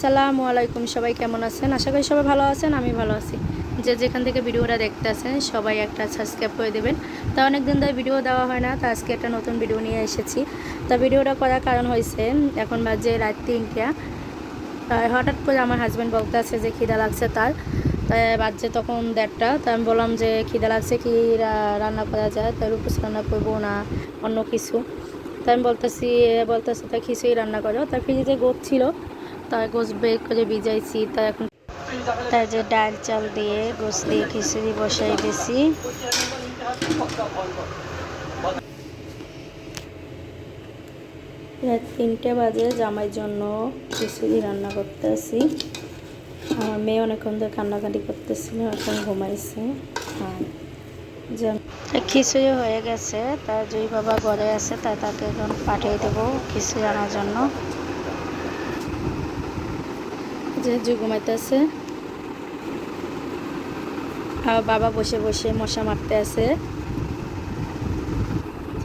আসসালামু আলাইকুম। সবাই কেমন আছেন? আশা করি সবাই ভালো আছেন। আমি ভালো আছি। যে যেখান থেকে ভিডিওটা দেখতেছেন সবাই একটা সাবস্ক্রাইব করে দেবেন। তা অনেকদিন ধরে ভিডিও দেওয়া হয় না, তা আজকে একটা নতুন ভিডিও নিয়ে এসেছি। তা ভিডিওটা করার কারণ হয়েছে এখন বাজে রাত 3টা। হঠাৎ করে আমার হাজব্যান্ড বলতে আছে যে খিদা লাগছে তার। তাই বাজছে তখন 1:30টা। তা আমি বললাম যে খিদা লাগছে, কি রান্না করা যায়, তার উপর রান্না করবো না অন্য কিছু। তাই আমি বলতেছি তা খিচুড়ি রান্না করো। তার ফ্রিজে গোছ ছিল, তাই গোছ বের করে ভিজাইছি। তাই যে ডাল চাল দিয়ে গোছ দিয়ে খিচুড়ি বসাই দিয়েছি। রাত 3টা বাজে, জামাইয়ের জন্য খিচুড়ি রান্না করতে আসি। আমার মেয়ে অনেকক্ষণ ধরে কান্নাকাটি করতেছিল, এখন ঘুমাইছে। খিচুড়ি হয়ে গেছে, তার জুই বাবা ঘরে আছে, তাই তাকে এখন পাঠিয়ে দেবো খিচুড়ি আনার জন্য। যে জুই ঘুমাইতেছে আর বাবা বসে বসে মশা মারতে আছে।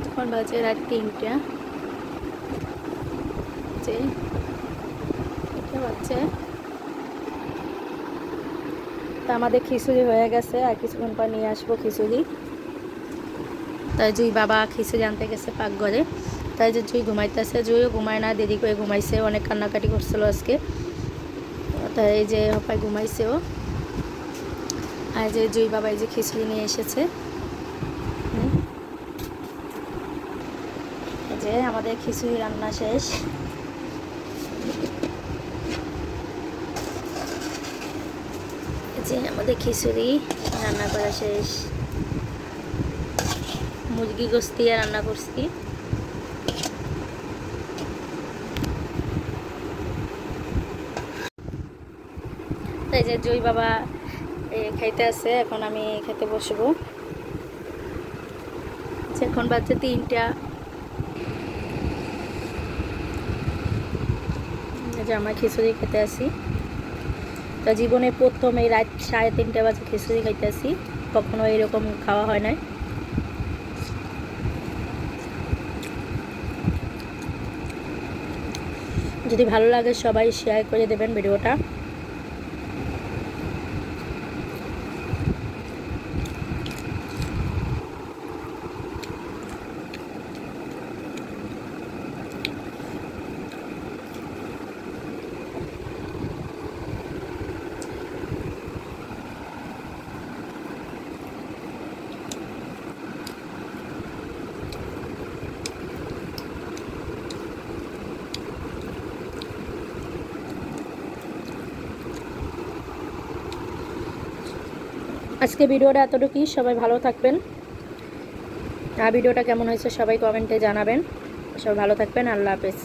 এখন বাজে রাত 3টা। যে বাচ্চা তা আমাদের খিচুড়ি হয়ে গেছে, আর কিছুক্ষণ পর নিয়ে আসবো খিচুড়ি। তাই জুই বাবা খিচুড়ি আনতে গেছে পাকঘরে। তাই যে জুই ঘুমাইতেছে, জুইও ঘুমায় না, দেরি করে ঘুমাইছে, অনেক কান্নাকাটি করছিল আজকে। তাই এই যে হপায় ঘুমাইছেও। আর যে জুই বাবা এই যে খিচুড়ি নিয়ে এসেছে। যে আমাদের খিচুড়ি রান্না শেষ। যে আমাদের খিচুড়ি রান্না করা শেষ। মুরগি গোশত দিয়ে রান্না করছি। তাই যে জুই বাবা খাইতে আছে, এখন আমি খেতে বসবো। এখন বাজে 3টা। যে আমার খিচুড়ি খেতে আসি, তো জীবনে প্রথম এই রাত 3:30 বাজে খিচুড়ি খাইতে আসি, কখনো এরকম খাওয়া হয় নাই। যদি ভালো লাগে সবাই শেয়ার করে দেবেন ভিডিওটা। আজকে ভিডিওটা এতটুকুই। সবাই ভালো থাকবেন। আর ভিডিওটা কেমন হয়েছে সবাই কমেন্টে জানাবেন। সবাই ভালো থাকবেন। আল্লাহ হাফেজ।